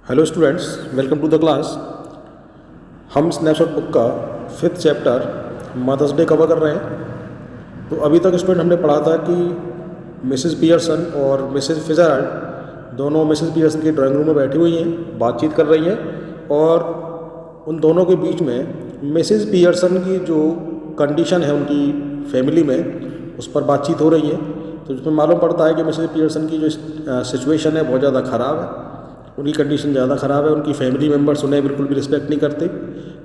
Hello students, welcome to the class. हम snapshot book का 5th chapter mother's day cover कर रहे हैं। तो अभी तक स्टूडेंट हमने पढ़ा था कि मिसेस पियर्सन और मिसेस फिजरल्ड दोनों मिसेस पियर्सन की ड्राइंग रूम में बैठी हुई हैं, बातचीत कर रही हैं और उन दोनों के बीच में मिसेस पियर्सन की जो कंडीशन है उनकी फैमिली में उस पर बातचीत हो रही है। तो इसमें मालूम पड़ता है कि मिसेस पियर्सन की जो सिचुएशन है बहुत ज़्यादा ख़राब है, उनकी कंडीशन ज़्यादा ख़राब है। उनकी फैमिली मेम्बर्स उन्हें बिल्कुल भी रिस्पेक्ट नहीं करते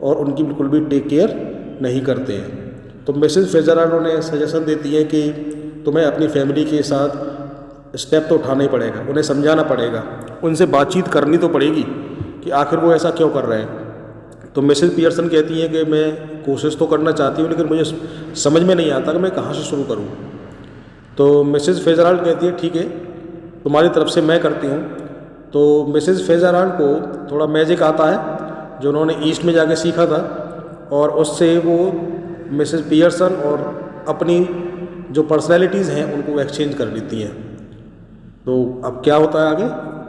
और उनकी बिल्कुल भी टेक केयर नहीं करते हैं। तो मिसेस फिजरल्ड उन्हें सजेशन देती है कि तुम्हें अपनी फैमिली के साथ स्टेप तो उठाना ही पड़ेगा, उन्हें समझाना पड़ेगा, उनसे बातचीत करनी तो पड़ेगी कि आखिर वो ऐसा क्यों कर रहे हैं। तो मिसेस पियर्सन कहती है कि मैं कोशिश तो करना चाहती हूँ लेकिन मुझे समझ में नहीं आता कि मैं कहाँ से शुरू करूँ। तो मिसेस फिजरल्ड कहती है ठीक है, तुम्हारी तरफ से मैं करती हूँ। तो मिसेस फिजरल्ड को थोड़ा मैजिक आता है जो उन्होंने ईस्ट में जाके सीखा था और उससे वो मिसेस पियर्सन और अपनी जो पर्सनैलिटीज़ हैं उनको एक्सचेंज कर लेती हैं। तो अब क्या होता है आगे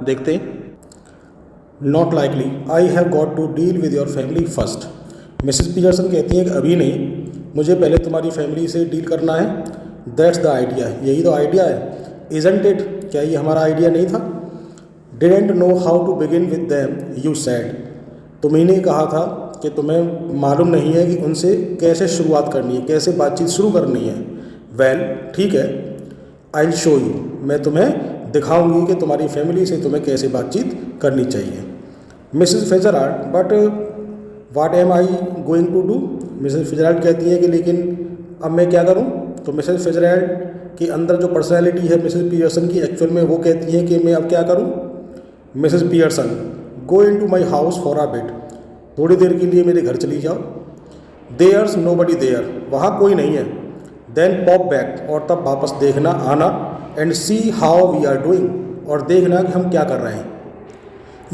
देखते हैं। Not likely, I have got to deal with your family first. Mrs Pearson कहती हैं कि अभी नहीं, मुझे पहले तुम्हारी फैमिली से डील करना है। दैट्स द आइडिया, यही तो आइडिया है। इजंट इट, क्या ये हमारा आइडिया नहीं था? Didn't know how to begin with them, you said. तुम्ही कहा था कि तुम्हें मालूम नहीं है कि उनसे कैसे शुरुआत करनी है, कैसे बातचीत शुरू करनी है। वेल, ठीक है, I'll show you, मैं तुम्हें दिखाऊंगी कि तुम्हारी फैमिली से तुम्हें कैसे बातचीत करनी चाहिए। Mrs Fitzgerald, but what am I going to do? Mrs Fitzgerald कहती है कि लेकिन अब मैं क्या करूं? तो मिसेस फिजरल्ड के अंदर जो पर्सनैलिटी है मिसेस पियर्सन की, एक्चुअल में वो कहती है कि मैं अब क्या करूं? Mrs Pearson, go into my house for a bit, थोड़ी देर के लिए मेरे घर चली जाओ। देयर्स नो बडी देयर, वहाँ कोई नहीं है। देन पॉप बैक, और तब वापस देखना आना। And see how we are doing, और देखना कि हम क्या कर रहे हैं।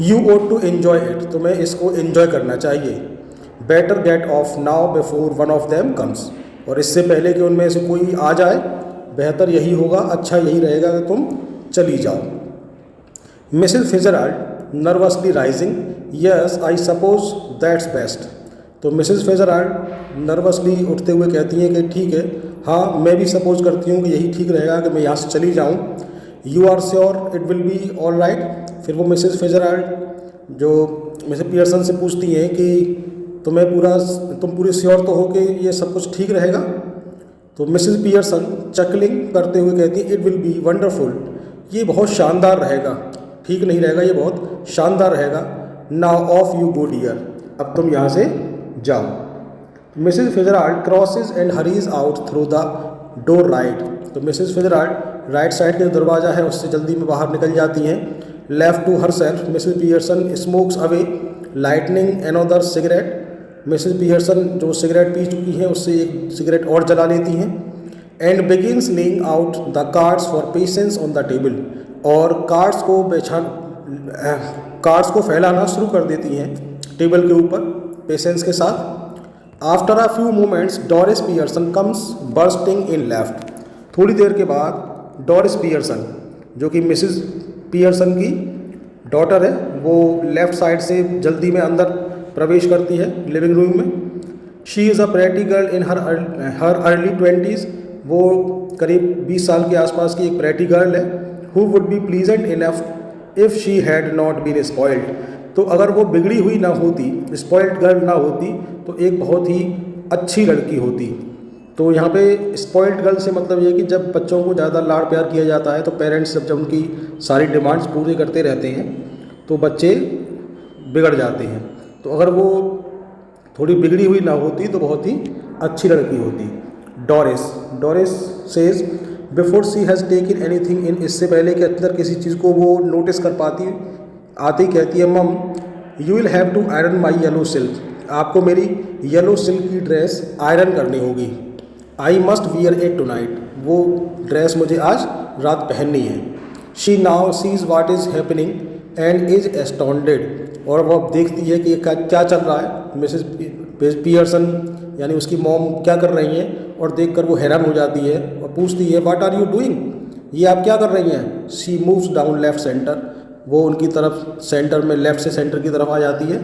You ought to enjoy it, तुम्हें इसको एन्जॉय करना चाहिए। Better get off now before one of them comes, और इससे पहले कि उनमें से कोई आ जाए बेहतर यही होगा, अच्छा यही रहेगा कि तुम चली जाओ। Mrs Fitzgerald nervously rising, yes I suppose that's best. तो मिसेस फिजरल्ड नर्वसली उठते हुए कहती हैं कि ठीक है, हाँ मैं भी सपोज करती हूँ कि यही ठीक रहेगा कि मैं यहाँ से चली जाऊँ। You are sure it will be all right? फिर वो मिसेस फिजरल्ड जो मिसेस पियर्सन से पूछती हैं कि तुम पूरे श्योर तो हो कि ये सब कुछ ठीक रहेगा? तो मिसेस पियर्सन चकलिंग करते हुए कहती है इट विल बी वंडरफुल, ये बहुत शानदार रहेगा। ठीक नहीं रहेगा, ये बहुत शानदार रहेगा। Now off you go dear, अब तुम यहाँ से जाओ। Mrs Fitzgerald crosses and hurries out through the door right. तो मिसेस फिजरल्ड राइट साइड के जो दरवाज़ा है उससे जल्दी में बाहर निकल जाती हैं। Left to herself, Mrs Pearson smokes away lighting another cigarette. Mrs Pearson जो सिगरेट पी चुकी हैं उससे एक सिगरेट और जला लेती हैं। And begins laying out the cards for patience on the table, और कार्ड्स को फैलाना शुरू कर देती हैं टेबल के ऊपर पेशेंस के साथ। After a few moments Doris Pearson comes bursting in left. थोड़ी देर के बाद डोरिस पियर्सन जो कि मिसेस पियर्सन की डॉटर है, वो लेफ़्ट साइड से जल्दी में अंदर प्रवेश करती है लिविंग रूम में। She is a pretty girl in her early 20s, वो करीब 20 साल के आसपास की एक प्रेटी गर्ल है। Who would be pleasant enough if she had not been spoiled। तो अगर वो बिगड़ी हुई ना होती, स्पॉइल्ड गर्ल ना होती, तो एक बहुत ही अच्छी लड़की होती। तो यहाँ पे स्पॉइल्ड गर्ल से मतलब ये कि जब बच्चों को ज़्यादा लाड़ प्यार किया जाता है तो पेरेंट्स जब उनकी सारी डिमांड्स पूरी करते रहते हैं तो बच्चे बिगड़ जाते हैं। तो अगर वो थोड़ी बिगड़ी हुई ना होती तो बहुत ही अच्छी लड़की होती। Doris says before she has taken anything in, इससे पहले कि अंदर किसी चीज़ को वो नोटिस कर पाती आती कहती है mum you will have to iron my yellow silk, आपको मेरी येलो सिल्क की ड्रेस आयरन करनी होगी। I must wear it tonight, वो ड्रेस मुझे आज रात पहननी है। She now sees what is happening and is astounded, और वो अब देखती है कि क्या चल रहा है। मिसेस पियर्सन यानी उसकी मॉम क्या कर रही हैं, और देखकर वो हैरान हो जाती है और पूछती है व्हाट आर यू डूइंग, ये आप क्या कर रही हैं? She moves down left centre, वो उनकी तरफ सेंटर में, लेफ़्ट से सेंटर की तरफ आ जाती है।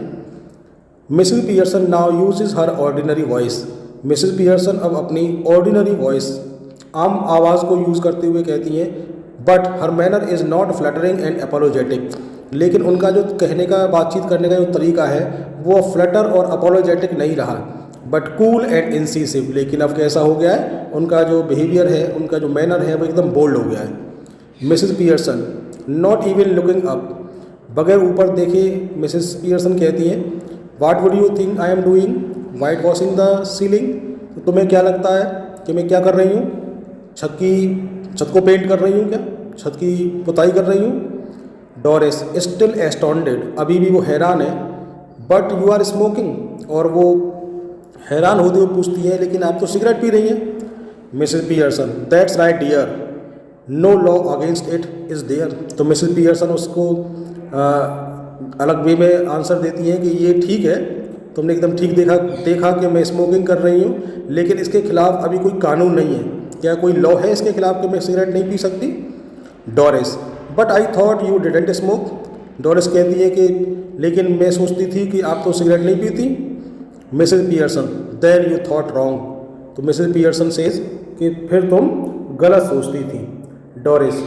मिसेस पियर्सन नाउ यूजेस हर ऑर्डिनरी वॉइस। मिसेस पियर्सन अब अपनी ऑर्डिनरी वॉइस, आम आवाज़ को यूज़ करते हुए कहती हैं, but her manner is not fluttering and apologetic. लेकिन उनका जो कहने का, बातचीत करने का जो तरीका है वो फ्लटर और अपोलोजेटिक नहीं रहा, बट कूल एंड इंसिसिव। लेकिन अब कैसा हो गया है, उनका जो बिहेवियर है, उनका जो मैनर है वो एकदम बोल्ड हो गया है। Mrs Pearson not even looking up, बगैर ऊपर देखे मिसेस पियर्सन कहती हैं, what would you think I am doing white washing the ceiling. तो तुम्हें क्या लगता है कि मैं क्या कर रही हूँ, छत को पेंट कर रही हूँ, क्या छत की पुताई कर रही हूँ। डोरिस स्टिल एस्टॉन्डेड, अभी भी वो हैरान है, बट यू आर स्मोकिंग, और वो हैरान होते हुए पूछती है, लेकिन आप तो सिगरेट पी रही हैं। Mrs Pearson that's right dear, no law against it is there. तो मिसेस पियर्सन उसको अलग वे में आंसर देती हैं कि ये ठीक है, तुमने एकदम ठीक देखा कि मैं स्मोकिंग कर रही हूँ, लेकिन इसके खिलाफ अभी कोई कानून नहीं है। क्या कोई लॉ है इसके खिलाफ कि मैं सिगरेट नहीं पी सकती। Doris but I thought you didn't smoke. Doris कहती है कि लेकिन मैं सोचती थी कि आप तो सिगरेट नहीं पीती। Mrs Pearson then you thought wrong. तो मिसेस पियर्सन सेज कि फिर तुम गलत सोचती थी। Doris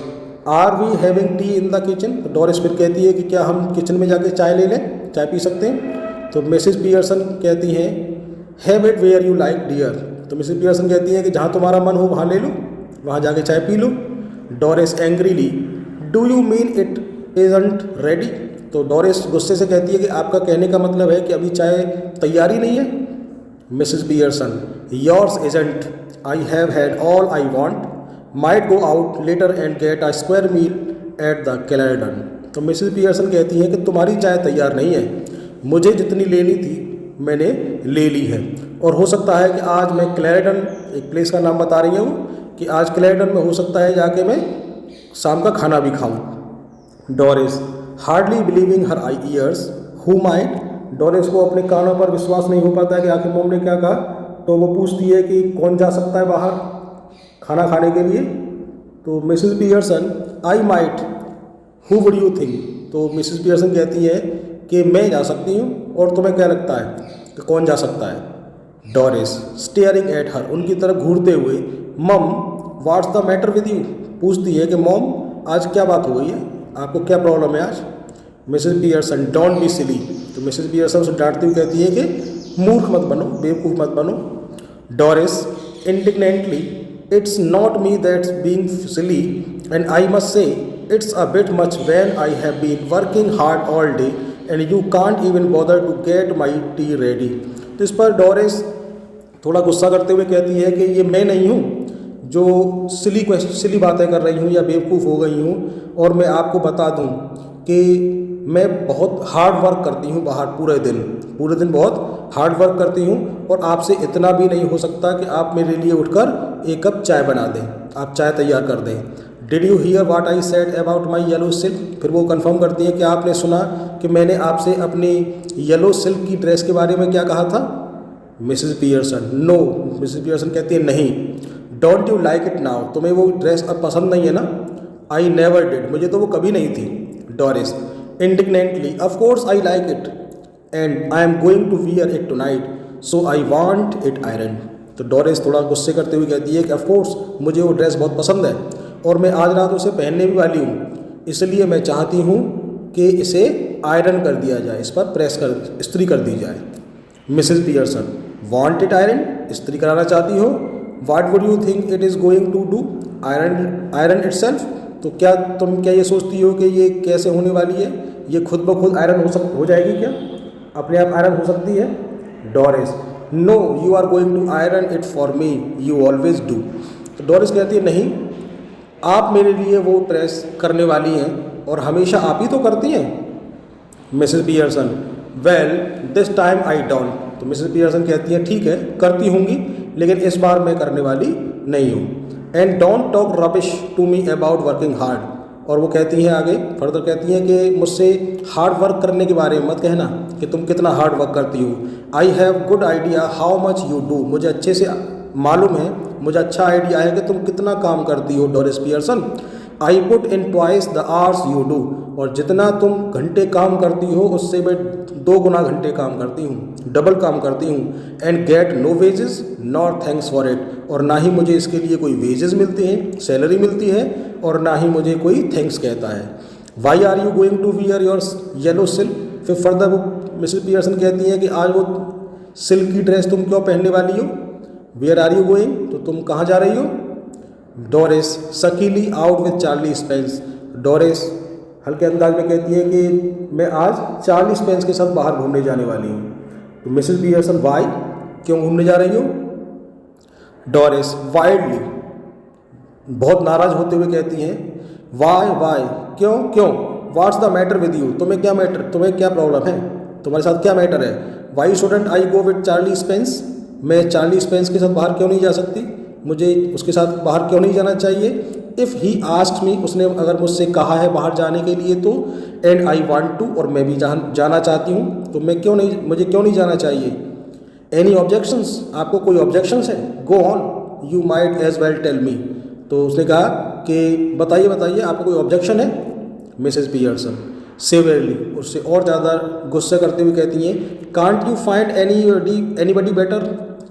are we having tea in the kitchen. तो डोरिस फिर कहती है कि क्या हम किचन में जाके चाय ले लें, चाय पी सकते हैं। तो मिसेस पियर्सन कहती हैं, have it where you like dear. तो मिसेस पियर्सन कहती है कि जहाँ तुम्हारा मन हो वहाँ ले लो, वहाँ जाके चाय P low. Doris angrily do you mean it isn't ready. तो डोरिस गुस्से से कहती है कि आपका कहने का मतलब है कि अभी चाय तैयार ही नहीं है। Mrs Pearson yours isn't, I have had all I want, might go out later and get a square meal at the Caledon. तो मिसेस पियर्सन कहती हैं कि तुम्हारी चाय तैयार नहीं है, मुझे जितनी लेनी थी मैंने ले ली है, और हो सकता है कि आज मैं क्लैरिडन, एक प्लेस का नाम बता रही है वो, कि आज क्लैरिडन में हो सकता है जाके मैं शाम का खाना भी खाऊं। Doris hardly believing her I years, who might. Doris को अपने कानों पर विश्वास नहीं हो पाता है कि आखिर मोम ने क्या कहा। तो वो पूछती है कि कौन जा सकता है बाहर खाना खाने के लिए। तो Mrs Pearson I might, who would you think. तो मिसेस पियर्सन कहती है कि मैं जा सकती हूँ, और तुम्हें क्या लगता है कि कौन जा सकता है। डोरिस स्टेयरिंग एट हर, उनकी तरफ घूरते हुए, मम what's the matter with you. पूछती है कि मॉम आज क्या बात हो गई है, आपको क्या प्रॉब्लम है आज। Mrs Pearson don't be silly. तो मिसेस पियर्सन उसे डांटती हुई कहती है कि मूर्ख मत बनो, बेवकूफ़ मत बनो। Doris indignantly it's not me that's being silly and I must say it's a bit much when I have been working hard all day and you can't even bother to get my tea ready. तो इस पर Doris थोड़ा गुस्सा करते हुए कहती है कि ये मैं नहीं हूँ जो सिली बातें कर रही हूँ या बेवकूफ़ हो गई हूँ, और मैं आपको बता दूँ कि मैं बहुत हार्ड वर्क करती हूँ बाहर पूरे दिन बहुत हार्ड वर्क करती हूँ, और आपसे इतना भी नहीं हो सकता कि आप मेरे लिए उठकर एक कप चाय बना दें, आप चाय तैयार कर दें। Did you here what I said about my yellow silk. फिर वो कंफर्म करती है कि आपने सुना कि मैंने आपसे अपनी येलो सिल्क की ड्रेस के बारे में क्या कहा था। Mrs Pearson no. Mrs Pearson कहती है नहीं। Don't you like it now, तुम्हें वो ड्रेस अब पसंद नहीं है ना। आई नेवर डिड, मुझे तो वो कभी नहीं थी। Doris indignantly of course I like it and I am going to wear it tonight so I want it iron. तो डोरिस थोड़ा गुस्से करते हुए कहती है कि ऑफ कोर्स मुझे वो ड्रेस बहुत पसंद है, और मैं आज रात उसे पहनने भी वाली हूँ, इसलिए मैं चाहती हूँ कि इसे आयरन कर दिया जाए, इस पर इस्त्री कर दी जाए। Mrs Pearson want it iron, इस्त्री कराना चाहती हो। What would you think it is going to do iron itself. तो क्या तुम ये सोचती हो कि ये कैसे होने वाली है, ये खुद ब खुद आयरन हो जाएगी, क्या अपने आप आयरन हो सकती है। Doris no you are going to iron it for me, you always do. तो डोरिस कहती है नहीं, आप मेरे लिए वो ड्रेस करने वाली हैं और हमेशा आप ही तो करती हैं। Mrs Pearson well this time I don't. तो मिसेस पियर्सन कहती हैं ठीक है करती होंगी, लेकिन इस बार मैं करने वाली नहीं हूँ। And don't talk rubbish to me about working hard. और वो कहती हैं आगे फर्दर कहती हैं कि मुझसे हार्ड वर्क करने के बारे में मत कहना कि तुम कितना हार्ड वर्क करती हो। I have good idea how much you do, मुझे अच्छे से मालूम है, मुझे अच्छा आइडिया है कि तुम कितना काम करती हो। Doris Pearson I put in twice the hours you do, और जितना तुम घंटे काम करती हो उससे मैं 2 गुना घंटे काम करती हूँ, डबल काम करती हूँ। And get no wages nor thanks for it, और ना ही मुझे इसके लिए कोई वेजेस मिलते हैं, सैलरी मिलती है, और ना ही मुझे कोई थैंक्स कहता है। Why are you going to wear your yellow silk, फिर फर्दर वो मिसेस पियर्सन कहती हैं कि आज वो सिल्क की ड्रेस तुम क्यों पहनने वाली हो। वेयर आर यू गोइंग, तो तुम कहाँ जा रही हो। Doris sulkily out with Charlie Spence, Doris हल्के अंदाज में कहती है कि मैं आज चार्ली स्पेंस के साथ बाहर घूमने जाने वाली हूँ। तो मिसेस पियर्सन वाई, क्यों घूमने जा रही हो। डोरिस वाइल्डली बहुत नाराज होते हुए कहती हैं वाई वाई, क्यों क्यों। What's the matter with you, तुम्हें क्या मैटर, तुम्हें क्या प्रॉब्लम है, तुम्हारे साथ क्या मैटर है। Why shouldn't I go with Charlie Spence, मैं चार्ली स्पेंस के साथ बाहर क्यों नहीं जा सकती, मुझे उसके साथ बाहर क्यों नहीं जाना चाहिए। इफ़ ही आस्क्ड मी, उसने अगर मुझसे कहा है बाहर जाने के लिए तो, एंड आई वांट टू, और मैं भी जाना चाहती हूँ, तो मैं क्यों नहीं, मुझे क्यों नहीं जाना चाहिए। एनी ऑब्जेक्शंस, आपको कोई ऑब्जेक्शंस है। Go on you might as well tell me, तो उसने कहा कि बताइए बताइए आपको कोई ऑब्जेक्शन है। मिसेस पियर्सन सिवियरली, उससे और ज़्यादा गुस्से करते हुए कहती हैं can't you find anybody better,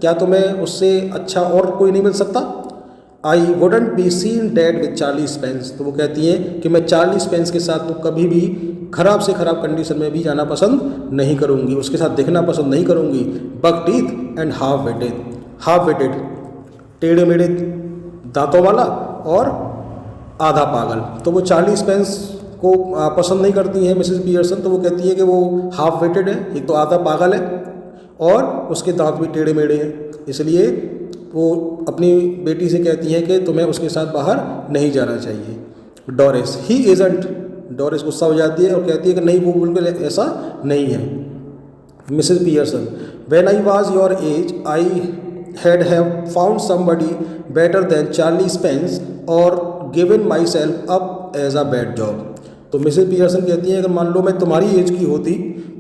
क्या तुम्हें उससे अच्छा और कोई नहीं मिल सकता। I wouldn't be seen dead with Charlie Spence, तो वो कहती हैं कि मैं चार्ली स्पेंस के साथ तो कभी भी खराब से खराब कंडीशन में भी जाना पसंद नहीं करूँगी, उसके साथ देखना पसंद नहीं करूँगी। बक टीथ एंड हाफ वेटेड, टेढ़े मेढ़े दांतों वाला और आधा पागल, तो वो चार्ली स्पेंस को पसंद नहीं करती हैं मिसेस पियर्सन। तो वो कहती है कि वो हाफ वेटेड है, एक तो आधा पागल है और उसके दांत भी टेढ़े मेढ़े हैं, इसलिए वो अपनी बेटी से कहती हैं कि तुम्हें उसके साथ बाहर नहीं जाना चाहिए। डोरिस ही इजंट, डोरिस गुस्सा हो जाती है और कहती है कि नहीं, वो बिल्कुल ऐसा नहीं है। Mrs Pearson when I was your age I had have found somebody better than Charlie Spence or given myself up as a bad job. तो मिसेस पियर्सन कहती हैं अगर मान लो मैं तुम्हारी एज की होती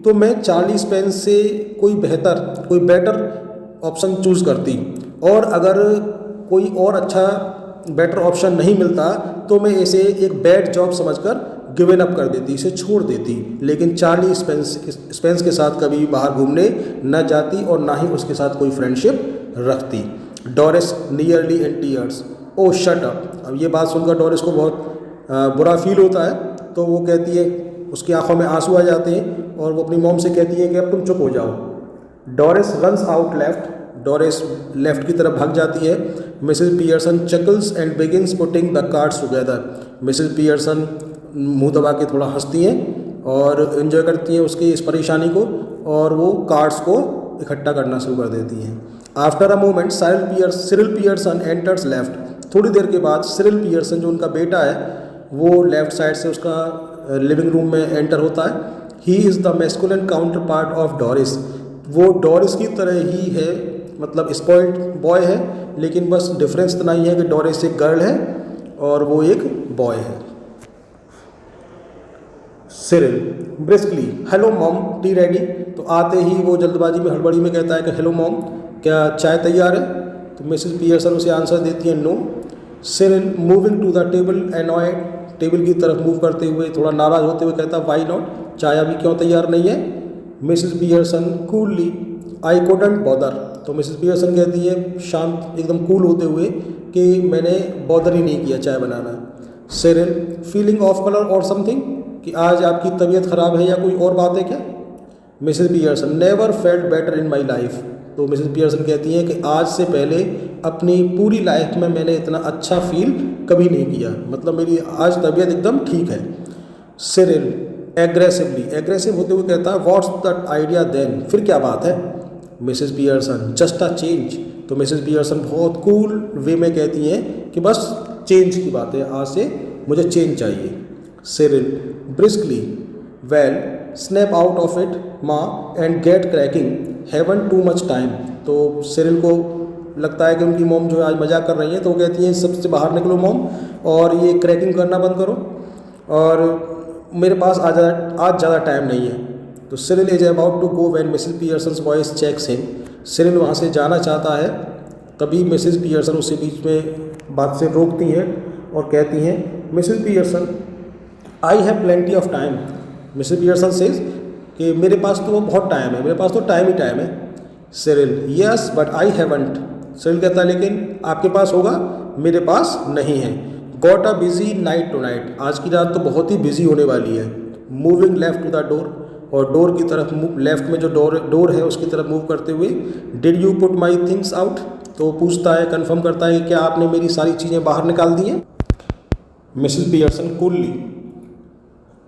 तो मैं चार्ली स्पेंस से कोई बेटर ऑप्शन चूज़ करती, और अगर कोई और अच्छा बेटर ऑप्शन नहीं मिलता तो मैं इसे एक बैड जॉब समझकर गिवन अप कर देती, इसे छोड़ देती, लेकिन चार्ली स्पेंस के साथ कभी बाहर घूमने न जाती और ना ही उसके साथ कोई फ्रेंडशिप रखती। Doris nearly in tears, oh shut up. अब ये बात सुनकर डोरिस को बहुत बुरा फील होता है, तो वो कहती है, उसकी आंखों में आंसू आ जाते हैं और वो अपनी मॉम से कहती है कि अब तुम चुप हो जाओ। Doris runs out left, Doris left की तरफ भाग जाती है। Mrs Pearson chuckles and begins putting the cards together, Mrs Pearson मुंह दबा के थोड़ा हंसती हैं और एंजॉय करती हैं उसकी इस परेशानी को, और वो कार्ड्स को इकट्ठा करना शुरू कर देती हैं। After a moment Cyril Pearson enters left, थोड़ी देर के बाद सिरिल पियर्सन जो उनका बेटा है वो लेफ्ट साइड से उसका लिविंग रूम में एंटर होता है। He is the masculine counter part of Doris, वो डोरिस की तरह ही है, मतलब स्पॉइल्ड बॉय है, लेकिन बस डिफरेंस इतना ही है कि डोरिस एक गर्ल है और वो एक बॉय है। Cyril briskly hello mom T ready, तो आते ही वो जल्दबाजी में हड़बड़ी में कहता है कि हेलो मॉम क्या चाय तैयार है। तो मिसेस पियर्सन उसे आंसर देती है no. Cyril moving to the table annoyed, table की तरफ मूव करते हुए थोड़ा नाराज होते हुए कहता है वाई नॉट, चाय अभी क्यों तैयार नहीं है। Mrs Pearson coolly I couldn't bother, तो मिसेस पियर्सन कहती है शांत एकदम कूल होते हुए कि मैंने बॉदर ही नहीं किया चाय बनाना। सिरिल फीलिंग ऑफ कलर और समथिंग, कि आज आपकी तबीयत ख़राब है या कोई और बात है क्या। Mrs Pearson never felt better in my life, तो मिसेस पियर्सन कहती हैं कि आज से पहले अपनी पूरी लाइफ में मैंने इतना अच्छा फील कभी नहीं किया, मतलब मेरी आज तबीयत एकदम ठीक है। सिरिल एग्रेसिव होते हुए कहता है व्हाट्स दैट आइडिया देन, फिर क्या बात है। Mrs Pearson just a change, तो मिसेस पियर्सन बहुत कूल वे में कहती हैं कि बस चेंज की बात है, आज से मुझे चेंज चाहिए। Cyril briskly well snap out of it माँ and get cracking haven't too much time, तो सिरिल को लगता है कि उनकी मॉम जो है आज मजाक कर रही है, तो वो कहती है सबसे बाहर निकलो मॉम और ये क्रैकिंग करना बंद करो, और मेरे पास आज ज़्यादा टाइम नहीं है। तो Cyril is about to go when Mrs Pearson voice checks him, Cyril वहाँ से जाना चाहता है, तभी मिसेस पियर्सन उसे बीच में बात से रोकती हैं और कहती हैं Mrs Pearson, I have plenty of time. Mrs Pearson says कि मेरे पास तो बहुत टाइम है, मेरे पास तो टाइम ही टाइम है। Cyril, yes but I haven't. Cyril कहता है लेकिन आपके पास होगा, मेरे पास नहीं है। Got a busy night tonight, आज की रात तो बहुत ही बिजी होने वाली है। Moving left to the door, और डोर की तरफ लेफ्ट में जो डोर है उसकी तरफ मूव करते हुए, did you put my things out, तो पूछता है, कंफर्म करता है कि क्या आपने मेरी सारी चीज़ें बाहर निकाल दी हैं। Mrs Pearson coolly,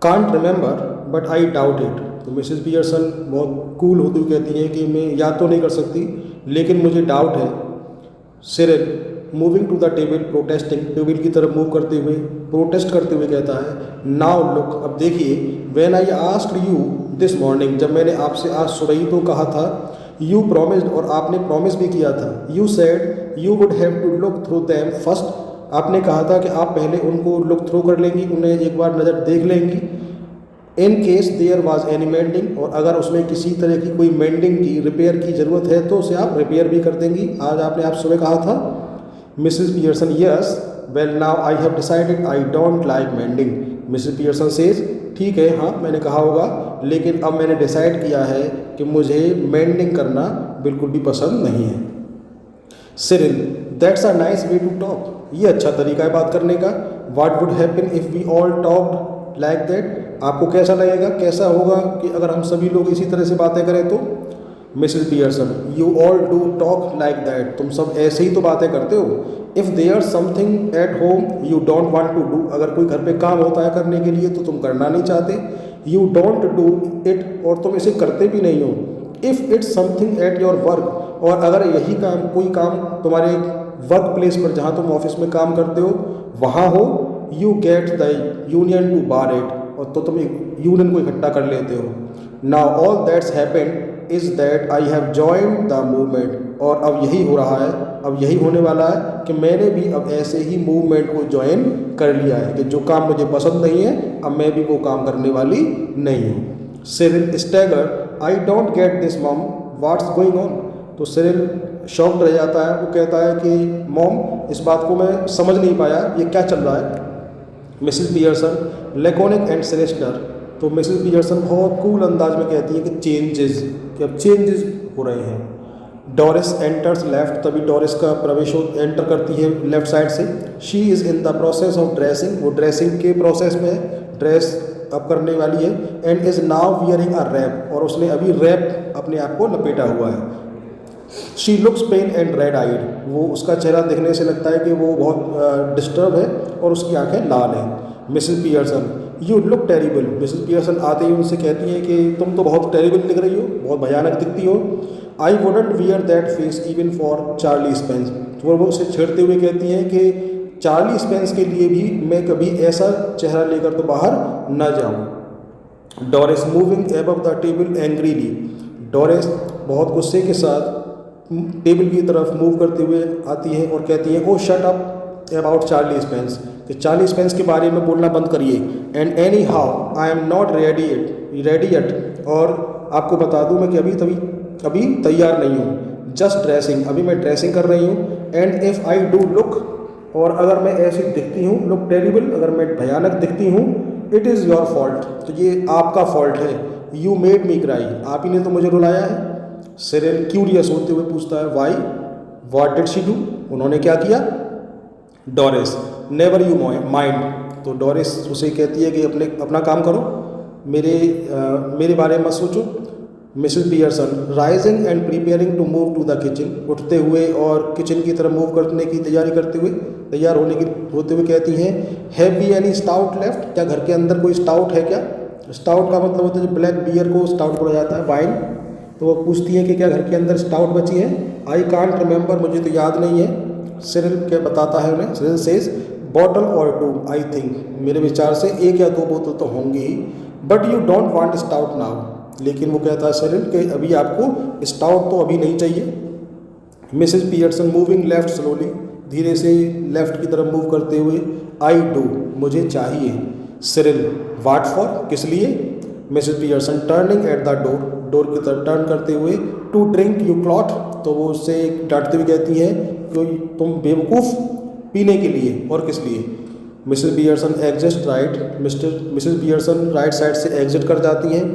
can't remember but I doubt it. तो मिसेस पियर्सन बहुत कूल होती हुई कहती हैं कि मैं याद तो नहीं कर सकती लेकिन मुझे डाउट है। Cyril, moving to the table protesting, table की तरफ मूव करते हुए प्रोटेस्ट करते हुए कहता है, नाउ लुक, अब देखिए, when I asked you this morning, जब मैंने आपसे आज सुबह ही तो कहा था, यू प्रॉमिस्ड, और आपने प्रॉमिस भी किया था, you said you would have to look through them first, आपने कहा था कि आप पहले उनको लुक थ्रू कर लेंगी, उन्हें एक बार नज़र देख लेंगी। In case there was any mending, और अगर उसमें किसी तरह की कोई मेंडिंग की, रिपेयर की ज़रूरत है तो उसे आप रिपेयर भी कर देंगी, आज आपने आप सुबह कहा था। Mrs Pearson, yes well now I have decided I don't like mending. Mrs Pearson says, ठीक है, हाँ मैंने कहा होगा, लेकिन अब मैंने डिसाइड किया है कि मुझे मेंडिंग करना बिल्कुल भी पसंद नहीं है। Cyril, that's a nice way to talk, ये अच्छा तरीका है बात करने का। What would happen if we all talked like that, आपको कैसा लगेगा, कैसा होगा कि अगर हम सभी लोग इसी तरह से बातें करें तो। Mrs Pearson, you all do talk like that, तुम सब ऐसे ही तो बातें करते हो। If there something at home you don't want to do, अगर कोई घर पे काम होता है करने के लिए तो तुम करना नहीं चाहते। यू डोंट डू इट, और तुम इसे करते भी नहीं हो। If it's something at your work, और अगर यही काम, कोई काम तुम्हारे वर्क प्लेस पर, जहाँ तुम ऑफिस में काम करते हो वहाँ हो, you get the union to bar it, और तो तुम यूनियन को इकट्ठा कर लेते हो। Now all that's happened is that I have joined the movement, और अब यही हो रहा है, अब यही होने वाला है कि मैंने भी अब ऐसे ही मूवमेंट को ज्वाइन कर लिया है कि जो काम मुझे पसंद नहीं है अब मैं भी वो काम करने वाली नहीं हूँ। Cyril stagger, I don't get this mom, what's going on. तो सिरिल शॉक्ड रह जाता है, वो कहता है कि मॉम, इस बात को मैं समझ नहीं पाया, ये क्या चल रहा है। Mrs Pearson, laconic and sinister, तो मिसेस पियर्सन बहुत कूल अंदाज में कहती है कि चेंजेस, कि अब चेंजेस हो रहे हैं। डोरिस एंटर्स लेफ्ट, तभी डोरिस का प्रवेश एंटर करती है लेफ्ट साइड से। She is in the process of dressing, वो ड्रेसिंग के प्रोसेस में है, ड्रेस अब करने वाली है। And is now wearing a wrap, और उसने अभी रैप अपने आप को लपेटा हुआ है। She looks pale and red eyed, वो उसका चेहरा देखने से लगता है कि वो बहुत डिस्टर्ब है और उसकी आंखें लाल हैं। Mrs Pearson, you look terrible, Mrs Pearson आते ही उनसे कहती हैं कि तुम तो बहुत टेरिबल दिख रही हो, बहुत भयानक दिखती हो। I wouldn't wear that face even for Charlie Spence, वो उसे छेड़ते हुए कहती हैं कि चार्ली स्पेंस के लिए भी मैं कभी ऐसा चेहरा लेकर तो बाहर न जाऊँ। Doris moving above the table angrily, Doris बहुत गुस्से के साथ टेबल की तरफ मूव करते हुए आती है और कहती है, oh shut up about Charlie Spence, कि चार्ली स्पेंस के बारे में बोलना बंद करिए। And anyhow I am not ready at, और आपको बता दूं मैं कि अभी तैयार नहीं हूँ। जस्ट ड्रेसिंग, अभी मैं ड्रेसिंग कर रही हूँ। And if I do look, और अगर मैं ऐसी दिखती हूँ, लुक टेरिबल, अगर मैं भयानक दिखती हूँ, इट इज़ योर फॉल्ट, तो ये आपका फॉल्ट है। यू मेड मी क्राई, आप ही ने तो मुझे रुलाया है। सिरिल क्यूरियस होते हुए पूछता है, why, what did she do, उन्होंने क्या किया। डोरिस, नेवर यू माइंड, तो डोरिस उसे कहती है कि अपना काम करो, मेरे बारे में मत सोचो। Mrs Pearson, rising and preparing to move to the kitchen, उठते हुए और किचन की तरफ मूव करने की तैयारी करते हुए, तैयार होते हुए कहती हैं, have we any stout left, क्या घर के अंदर कोई स्टाउट है क्या। स्टाउट का मतलब होता है जो ब्लैक बियर को स्टाउट बोला जाता है, वाइन। तो वो पूछती है कि क्या घर के अंदर स्टाउट बची है। आई कांट रिमेंबर, मुझे तो याद नहीं है। सिरिल क्या बताता है उन्हें, Cyril says bottle or two, I think, मेरे विचार से 1 या 2 बोतल तो होंगी ही। But you don't want stout now, लेकिन वो कहता है सिरिल कि अभी आपको स्टाउट तो अभी नहीं चाहिए। Mrs Pearson moving left slowly, धीरे से लेफ्ट की तरफ मूव करते हुए, आई डू, मुझे चाहिए। सिरिल, वाट फॉर, किस लिए। Mrs Pearson turning at the door, door की तरफ टर्न करते हुए, टू ड्रिंक यू क्लॉट, तो वो उससे डांटते हुए कहती हैं कि तुम बेवकूफ़, पीने के लिए, और किस लिए। Mrs Pearson exit right, Mrs Pearson right side से एग्जिट कर जाती हैं।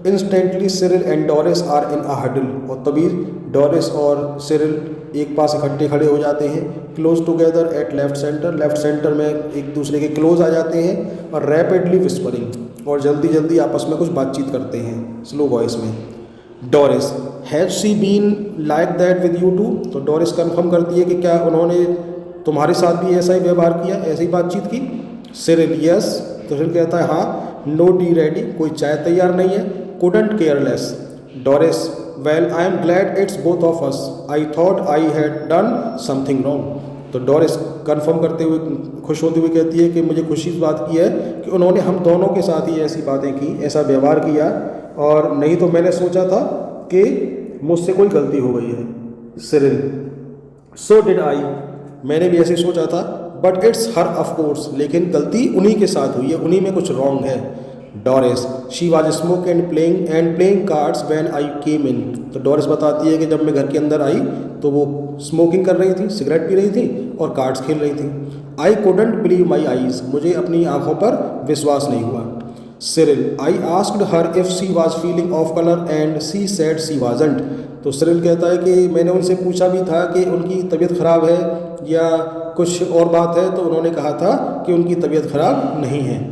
Instantly Cyril and Doris are in a huddle, और तभी डोरिस और सिरिल एक पास इकट्ठे खड़े हो जाते हैं। Close together at left centre में एक दूसरे के क्लोज आ जाते हैं, और रैपिडली विस्परिंग, और जल्दी जल्दी आपस में कुछ बातचीत करते हैं स्लो वॉइस में। Doris has she been like that with you too, तो डोरिस कंफर्म करती है कि क्या उन्होंने तुम्हारे साथ भी ऐसा ही व्यवहार किया, ऐसी बातचीत की। सिरिल यस, तो सिरिल कहता है हाँ। नो टी रेडी, कोई चाय तैयार नहीं है। Couldn't careless. Doris well I am glad it's both of us, I thought I had done something wrong, तो डोरिस कंफर्म करते हुए खुश होते हुए कहती है कि मुझे खुशी इस बात की है कि उन्होंने हम दोनों के साथ ही ऐसी बातें की, ऐसा व्यवहार किया, और नहीं तो मैंने सोचा था कि मुझसे कोई गलती हो गई है। सिरिल सो डिड आई, मैंने भी ऐसे सोचा था, but it's her of course, लेकिन गलती उन्हीं के साथ हुई है, उन्हीं में कुछ रॉन्ग है। Doris she was smoke and playing cards when I came in, तो डोरिस बताती है कि जब मैं घर के अंदर आई तो वो स्मोकिंग कर रही थी, सिगरेट पी रही थी और कार्ड्स खेल रही थी। I couldn't believe my eyes, मुझे अपनी आंखों पर विश्वास नहीं हुआ। Cyril I asked her if she was feeling of colour and she said she wasn't, तो सिरिल कहता है कि मैंने उनसे पूछा भी था कि उनकी तबीयत ख़राब है या कुछ और बात है, तो उन्होंने कहा था कि उनकी तबीयत ख़राब नहीं है।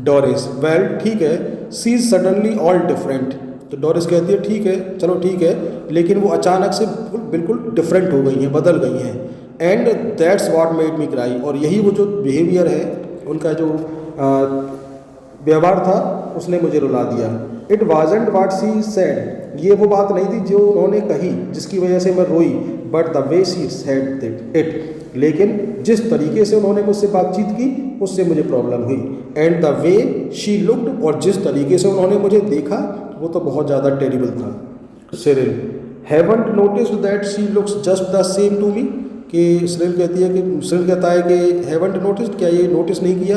डोरिस वेल ठीक है। सी इज़ सडनली ऑल डिफरेंट, तो डोरिस कहती है ठीक है, चलो ठीक है, लेकिन वो अचानक से बिल्कुल डिफरेंट हो गई हैं, बदल गई हैं। And that's what made me cry, और यही वो जो बिहेवियर है, उनका जो व्यवहार था, उसने मुझे रुला दिया। It wasn't what she said, ये वो बात नहीं थी जो उन्होंने कही जिसकी वजह से मैं रोई, but the way she said it, लेकिन जिस तरीके से उन्होंने मुझसे बातचीत की उससे मुझे प्रॉब्लम हुई। And the way she looked, और जिस तरीके से उन्होंने मुझे देखा वो तो बहुत ज़्यादा टेरिबल था। Cyril haven't noticed that she looks just the same to me, कि सिरिल कहता है कि हैवंट नोटिस्ड, क्या ये नोटिस नहीं किया,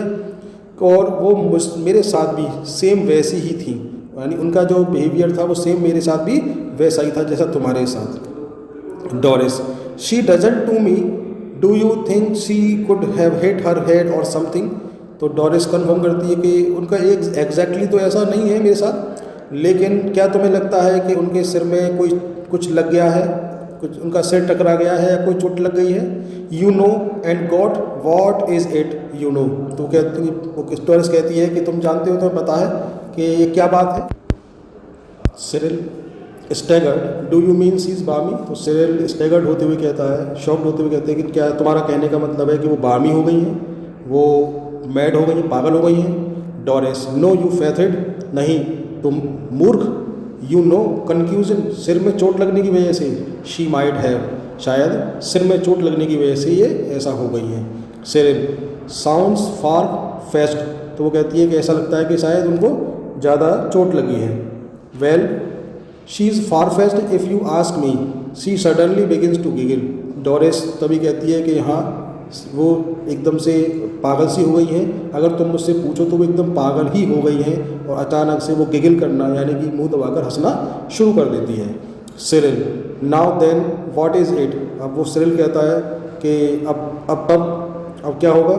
और वो मेरे साथ भी सेम वैसी ही थी, यानी उनका जो बिहेवियर था वो सेम मेरे साथ भी वैसा ही था जैसा तुम्हारे साथ। Doris she doesn't to me, do you think she could have hit her head or something, तो डोरिस कन्फर्म करती है कि उनका एक एग्जैक्टली तो ऐसा नहीं है मेरे साथ, लेकिन क्या तुम्हें लगता है कि उनके सिर में कुछ लग गया है, कुछ उनका सिर टकरा गया है या कोई चोट लग गई है। You know and God what is it, you know, तो डोरिस कहती है कि तुम जानते हो, तुम्हें पता है कि ये क्या बात है। Cyril staggered, do you mean she is barmy, तो सिरिल स्टैगर्ड होते हुए कहता है, शॉक्ड होते हुए कहते हैं कि क्या तुम्हारा कहने का मतलब है कि वो बामी हो गई हैं, वो मैड हो गई हैं, पागल हो गई हैं। डोरिस नो यू फैथिड, नहीं तुम मूर्ख। यू नो कन्फ्यूजन, सिर में चोट लगने की वजह से। शी माइट हैव, शायद सिर में चोट लगने की वजह से ये ऐसा हो गई है। सिरिल साउंड्स फार फेस्ट, तो वो कहती है कि ऐसा लगता है कि शायद उनको ज़्यादा चोट लगी है। Well she is far fast if you ask me, she suddenly begins to giggle, Doris तभी कहती है कि हाँ वो एकदम से पागल सी हो गई हैं, अगर तुम मुझसे पूछो तो वो एकदम पागल ही हो गई हैं, और अचानक से वो गिगल करना यानी कि मुंह दबाकर हंसना शुरू कर देती है। Cyril now then what is it, अब वो सिरिल कहता है कि अब क्या होगा।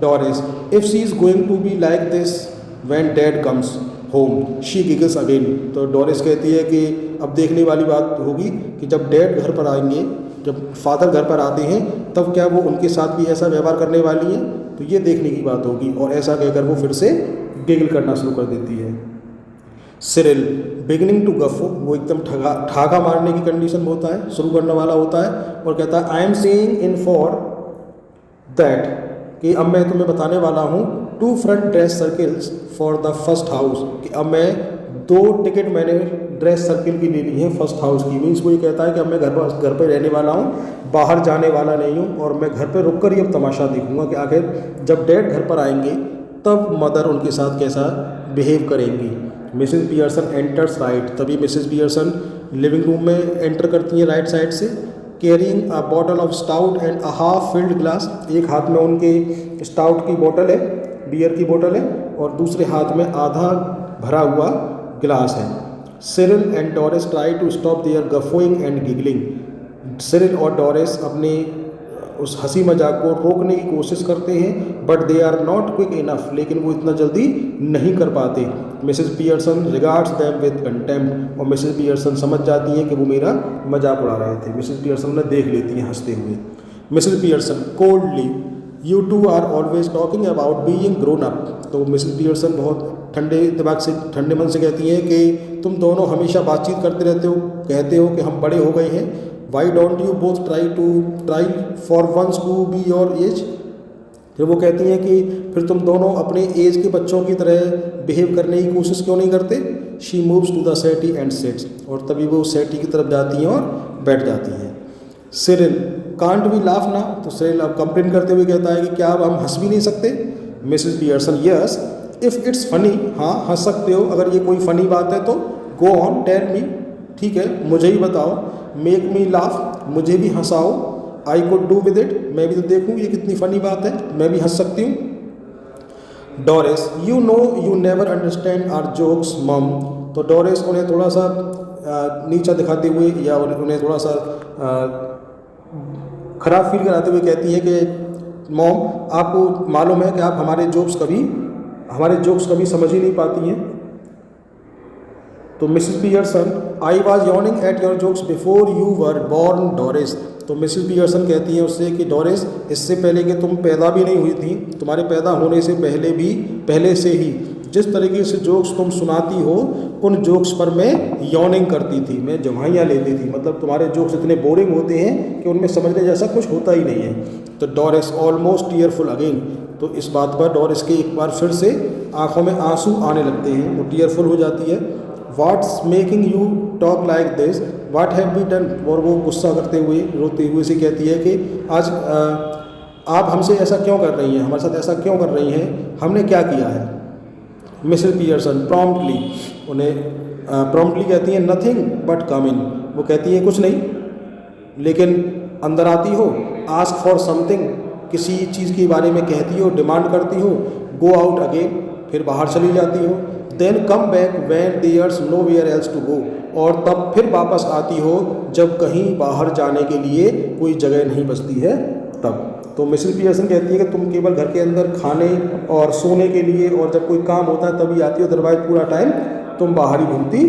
Doris if she is going to be like this when dad comes home, she giggles again, तो डोरिस कहती है कि अब देखने वाली बात होगी कि जब डैड घर पर आएंगे, जब फादर घर पर आते हैं, तब क्या वो उनके साथ भी ऐसा व्यवहार करने वाली हैं, तो ये देखने की बात होगी। और ऐसा कहकर वो फिर से गिगल करना शुरू कर देती है। सिरिल बिगिनिंग टू गफो, वो एकदम ठाका मारने की कंडीशन में होता है, शुरू करने वाला होता है, और कहता है I am saying in for that, कि अब मैं तुम्हें बताने वाला हूँ 2 front dress circles for the first house, कि अब मैं 2 टिकट मैंने ड्रेस सर्किल की ले ली है फर्स्ट हाउस की। मीन्स वो ये कहता है कि अब मैं घर पर रहने वाला हूँ, बाहर जाने वाला नहीं हूँ, और मैं घर पर रुक कर ही अब तमाशा देखूँगा कि आखिर जब डैड घर पर आएंगे तब मदर उनके साथ कैसा बिहेव करेंगी। मिसेस पियर्सन एंटर्स राइट, तभी मिसेस पियर्सन लिविंग रूम में एंटर करती हैं राइट साइड से, carrying a bottle of stout and a half filled glass, एक हाथ में उनके स्टाउट की बोतल है, बियर की बोतल है, और दूसरे हाथ में आधा भरा हुआ गिलास है। Cyril and Doris try to stop their guffawing and giggling, Cyril और डोरिस अपने उस हंसी मजाक को रोकने की कोशिश करते हैं, but they are not quick enough, लेकिन वो इतना जल्दी नहीं कर पाते। Mrs Pearson regards them with contempt, और मिसेस पियर्सन समझ जाती हैं कि वो मेरा मजाक उड़ा रहे थे। मिसेस पियर्सन उन्हें देख लेती हैं हंसते हुए। Mrs Pearson coldly, you two are always talking about being grown up. तो मिसेस पियर्सन बहुत ठंडे दिमाग से, ठंडे मन से कहती हैं कि तुम दोनों हमेशा बातचीत करते रहते हो, कहते हो कि हम बड़े हो गए हैं। Why don't you both try for once to be your age. फिर वो कहती हैं कि फिर तुम दोनों अपने एज के बच्चों की तरह बिहेव करने की कोशिश क्यों नहीं करते। She moves to the settee and sits, और तभी वो सेटी की तरफ जाती हैं और बैठ जाती हैं। सिरिल कांट वी लाफ ना, तो सिरिल अब कंप्लेन करते हुए कहता है कि क्या अब हम हंस भी नहीं सकते। Mrs Pearson yes if it's funny, हाँ हंस सकते हो अगर ये कोई फ़नी बात है तो। गो ऑन टेल मी, ठीक है मुझे ही बताओ। मेक मी लाफ, मुझे भी हंसाओ। I could do with it, मैं भी तो देखूँ ये कितनी फ़नी बात है, मैं भी हंस सकती हूँ। Doris you know you never understand our jokes mum. तो डोरिस उन्हें थोड़ा सा नीचा दिखाते हुए या उन्हें थोड़ा सा ख़राब फील कराते हुए कहती है कि मॉम आपको मालूम है कि आप हमारे जोक्स कभी समझ ही नहीं पाती हैं। तो Mrs Pearson I was yawning at your jokes before you were born Doris. तो मिसेस पियर्सन कहती हैं उससे कि डोरिस इससे पहले कि तुम पैदा भी नहीं हुई थी, तुम्हारे पैदा होने से पहले से ही जिस तरीके से जोक्स तुम सुनाती हो उन जोक्स पर मैं यॉर्निंग करती थी, मैं जम्हाइयाँ लेती थी। मतलब तुम्हारे जोक्स इतने बोरिंग होते हैं कि उनमें समझने जैसा कुछ होता ही नहीं है। तो डोरिस ऑलमोस्ट टीयरफुल अगेन, तो इस बात पर डोरिस के एक बार फिर से आंखों में आंसू आने लगते हैं, वो टीयरफुल हो जाती है। What's making you talk like this, what have be done. और वो गुस्सा करते हुए रोते हुए से कहती है कि आज आप हमसे ऐसा क्यों कर रही हैं, हमारे साथ ऐसा क्यों कर रही हैं, हमने क्या किया है। मिसेस पियर्सन प्रॉम्प्टली कहती हैं नथिंग बट कम इन। वो कहती हैं कुछ नहीं, लेकिन अंदर आती हो। आस्क फॉर समथिंग, किसी चीज़ के बारे में कहती हो, डिमांड करती हो। गो आउट अगेन, फिर बाहर चली जाती हो। Then come back when there's nowhere else to go, और तब फिर वापस आती हो जब कहीं बाहर जाने के लिए कोई जगह नहीं बचती है तब। तो मिसेस पियर्सन कहती है कि तुम केवल घर के अंदर खाने और सोने के लिए और जब कोई काम होता है तभी आती हो, अदरवाइज पूरा टाइम तुम बाहर ही घूमती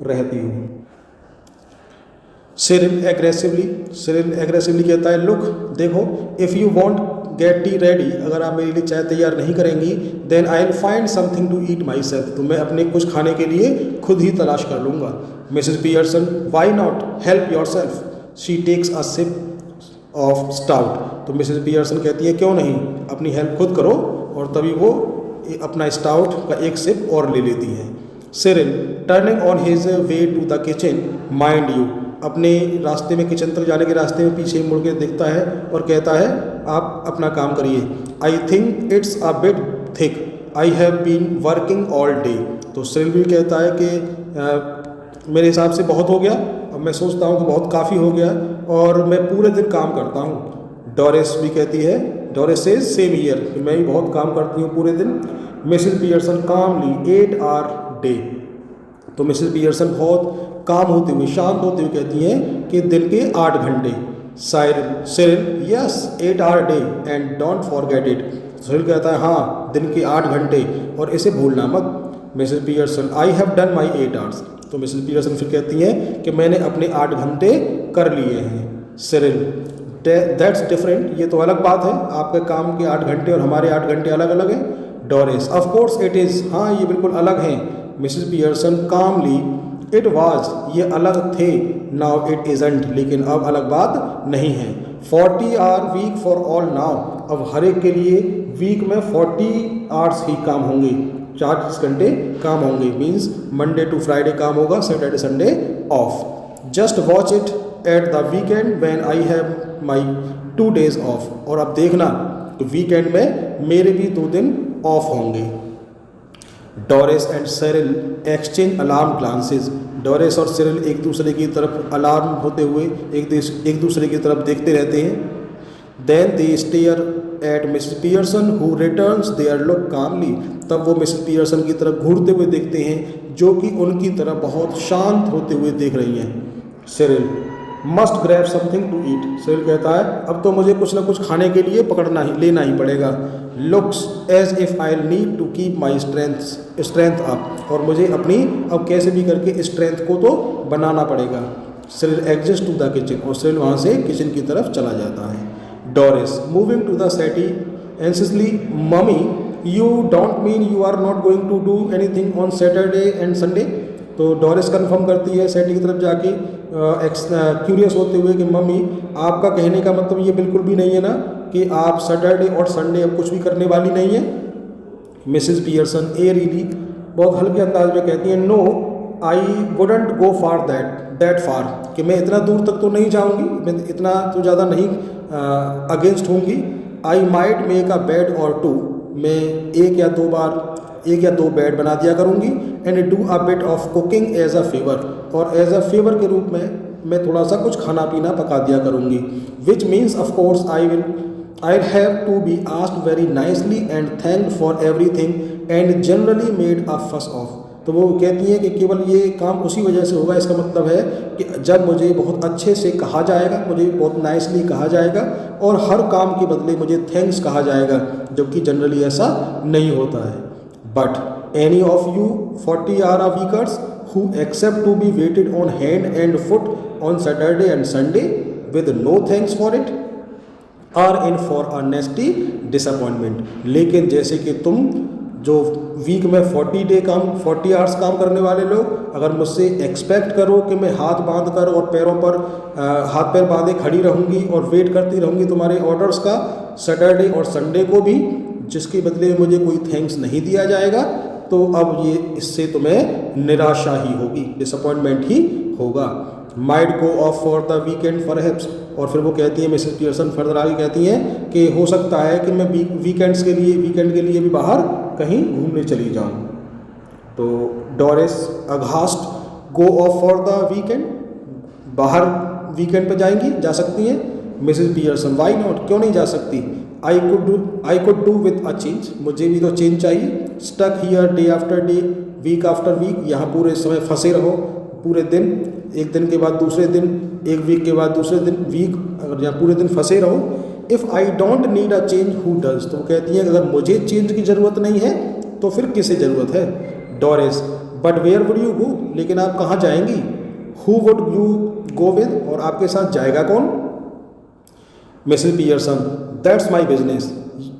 रहती हो। सिरिल एग्रेसिवली कहता है लुक देखो, if you won't get tea ready, अगर आप मेरे लिए चाय तैयार नहीं करेंगी, then I will find something to eat myself, तो मैं अपने कुछ खाने के लिए खुद ही तलाश कर लूँगा। Mrs Pearson why not help yourself, she takes a sip of stout. तो मिसेस पियर्सन कहती है क्यों नहीं, अपनी हेल्प खुद करो, और तभी वो अपना स्टाउट का एक सिप और ले लेती हैं। Cyril turning on his way to the kitchen, mind you, अपने रास्ते में किचन तक जाने के रास्ते में पीछे मुड़ के देखता है और कहता है आप अपना काम करिए। I think it's a bit thick, I have been working all day. तो सिरिल भी कहता है कि मेरे हिसाब से बहुत हो गया, अब मैं सोचता हूँ कि बहुत काफ़ी हो गया और मैं पूरे दिन काम करता हूँ। डोरिस भी कहती है, डोरिस से सेम ईयर, कि मैं भी बहुत काम करती हूँ पूरे दिन। Mrs Pearson calmly 8 hour day. तो मिसेस पियर्सन बहुत काम होते हुए, शांत होते हुए कहती हैं कि दिन के 8 घंटे। Cyril yes 8 hour day and don't forget it. Cyril कहता है हाँ दिन के 8 घंटे और इसे भूलना मत। Mrs Pearson I have done my 8 hours. तो मिसेस पियर्सन फिर कहती हैं कि मैंने अपने 8 घंटे कर लिए हैं। सिरिल दैट्स डिफरेंट, ये तो अलग बात है, आपके काम के 8 घंटे और हमारे 8 घंटे अलग अलग हैं। Doris of course it is, हाँ ये बिल्कुल अलग हैं। Mrs Pearson calmly it was, ये अलग थे। नाउ इट इजंट, लेकिन अब अलग बात नहीं है। 40 hour week for all now, अब हर एक के लिए वीक में 40 आवर्स ही काम होंगे, 40 घंटे काम होंगे। मीन्स मंडे टू फ्राइडे काम होगा, Saturday Sunday off. Just watch it at the weekend when I have my 2 days of. और अब देखना तो वीकेंड में मेरे भी 2 दिन ऑफ होंगे। Doris and Cyril exchange alarm glances. Doris और सिरिल एक दूसरे की तरफ अलार्म होते हुए एक दूसरे की तरफ देखते रहते हैं। Then they stare at Mrs Pearson who returns their look calmly. तब वो मिसेस पियर्सन की तरफ घूरते हुए देखते हैं जो कि उनकी तरफ बहुत शांत होते हुए देख रही हैं। Cyril must grab something to eat. Cyril कहता है अब तो मुझे कुछ ना कुछ खाने के लिए लेना ही पड़ेगा। Looks as if I need to keep my strength up, और मुझे अपनी अब कैसे भी करके स्ट्रेंथ को तो बनाना पड़ेगा। सेरिल एग्जिस्ट टू द किचन, और सेरिल वहाँ से किचन की तरफ चला जाता है। Doris moving to the settee anxiously, mummy you don't mean you are not going to do anything on Saturday and Sunday. तो डोरिस कंफर्म करती है सेटी की तरफ जाके क्यूरियस होते हुए कि मम्मी आपका कहने का मतलब ये बिल्कुल भी नहीं है ना कि आप सैटरडे और संडे अब कुछ भी करने वाली नहीं है। मिसेस पियर्सन एयरली बहुत हल्के अंदाज में कहती है no I wouldn't go for that far, कि मैं इतना दूर तक तो नहीं जाऊंगी, मैं इतना तो ज़्यादा नहीं अगेंस्ट होंगी। I might make a bed or two, मैं एक या दो बेड बना दिया करूँगी। And do a bit of cooking as a favour, और एज अ फेवर के रूप में मैं थोड़ा सा कुछ खाना पीना पका दिया करूँगी। Which means of course I have to be asked very nicely and thanked for everything and generally made a fuss of. तो वो कहती हैं कि केवल ये काम उसी वजह से होगा, इसका मतलब है कि जब मुझे बहुत अच्छे से कहा जाएगा, मुझे बहुत नाइसली कहा जाएगा, और हर काम के बदले मुझे थैंक्स कहा जाएगा, जबकि जनरली ऐसा नहीं होता है। But any of you 40 hour a weekers who except to be waited on hand and foot on Saturday and Sunday with no thanks for it are in for a nasty disappointment. लेकिन जैसे कि तुम जो week में 40 hours काम करने वाले लोग, अगर मुझसे एक्सपेक्ट करो कि मैं हाथ बांध कर और पैरों पर हाथ पैर बांधे खड़ी रहूँगी और वेट करती रहूँगी तुम्हारे ऑर्डर्स का सैटरडे और संडे को भी, जिसके बदले में मुझे कोई थैंक्स नहीं दिया जाएगा, तो अब ये इससे तुम्हें निराशा ही होगी, डिसअपॉइंटमेंट ही होगा। Might go of for the weekend perhaps, और फिर वो कहती है मिसेस पियर्सन फर्दर आगे कहती हैं कि हो सकता है कि मैं वीकेंड के लिए भी बाहर कहीं घूमने चली जाऊं। तो Doris अघास्ट go of for the weekend, बाहर वीकेंड पे जा सकती हैं। मिसेस पियर्सन वाई नॉट, क्यों नहीं जा सकती। I could do with a change, मुझे भी तो चेंज चाहिए। Stuck here day after day week after week, यहाँ पूरे समय फंसे रहो, पूरे दिन, एक दिन के बाद दूसरे दिन, एक वीक के बाद दूसरे दिन, वीक अगर यहाँ पूरे दिन फंसे रहो। If I don't need a change who does, तो कहती हैं अगर मुझे चेंज की ज़रूरत नहीं है तो फिर किसे ज़रूरत है। Doris but where would you go, लेकिन आप कहाँ जाएंगी। Who would you go with, और आपके साथ जाएगा कौन। Mrs Pearson that's my business,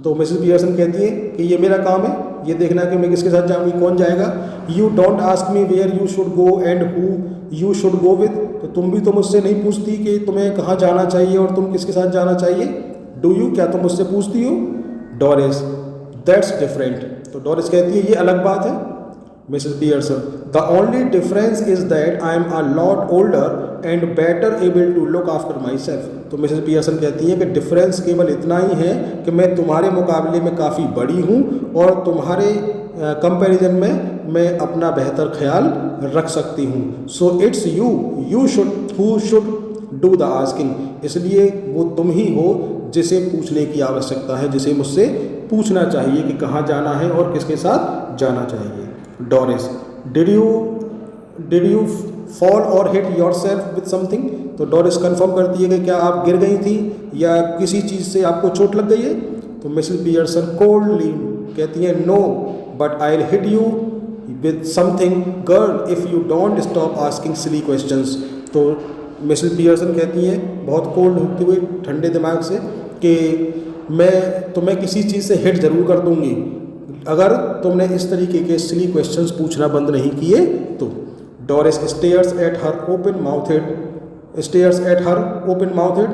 तो मिसेस पियर्सन कहती है कि ये मेरा काम है, ये देखना कि मैं किसके साथ जाऊँगी, कौन जाएगा। You don't ask me where you should go and who you should go with, तो तुम भी तो मुझसे नहीं पूछती कि तुम्हें कहाँ जाना चाहिए और तुम किसके साथ जाना चाहिए। डू यू, क्या तुम मुझसे पूछती हो। डोरिस दैट्स डिफरेंट, तो डोरिस कहती है ये अलग बात है। Mrs Pearson the only difference is that I am a lot older and better able to look after myself, तो मिसेस पियर्सन कहती है कि डिफरेंस केवल इतना ही है कि मैं तुम्हारे मुकाबले में काफ़ी बड़ी हूँ और तुम्हारे कंपैरिजन में मैं अपना बेहतर ख्याल रख सकती हूँ। So it's you should who should do the asking, इसलिए वो तुम ही हो जिसे पूछने की आवश्यकता है, जिसे मुझसे पूछना चाहिए कि कहाँ जाना है और किसके साथ जाना चाहिए। डोरिस डिड यू फॉल और hit your self with something, तो डोरिस कंफर्म करती है कि क्या आप गिर गई थी या किसी चीज़ से आपको चोट लग गई है। तो मिसेस पियर्सन कोल्डली कहती है no but I will hit you with something girl if you don't stop asking silly questions, तो मिसेस पियर्सन कहती है बहुत कोल्ड होते हुए ठंडे दिमाग से कि मैं तुम्हें किसी चीज़ से हिट ज़रूर कर दूंगी अगर तुमने इस तरीके के सिली क्वेश्चंस पूछना बंद नहीं किए तो। Doris stares at her open mouthed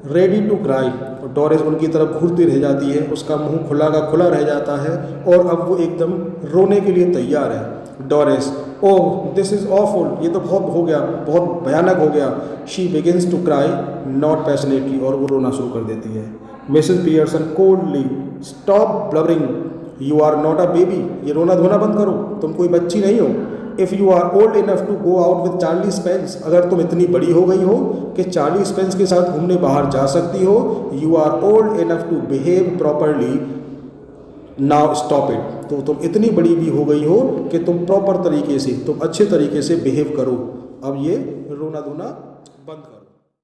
ready to cry, और डोरिस उनकी तरफ घूरती रह जाती है, उसका मुंह खुला का खुला रह जाता है और अब वो एकदम रोने के लिए तैयार है। Doris oh this is awful, ये तो बहुत हो गया, बहुत भयानक हो गया। She begins to cry not passionately, और वो रोना शुरू कर देती है। Mrs Pearson coldly stop blubbering you are not a baby, ये रोना धोना बंद करो, तुम कोई बच्ची नहीं हो। If you are old enough to go out with Charlie Spence, अगर तुम इतनी बड़ी हो गई हो कि चार्ली स्पेंस के साथ घूमने बाहर जा सकती हो, you are old enough to behave properly now stop it, तो तुम इतनी बड़ी भी हो गई हो कि तुम प्रॉपर तरीके से, तुम अच्छे तरीके से बिहेव करो, अब ये रोना धोना बंद करो।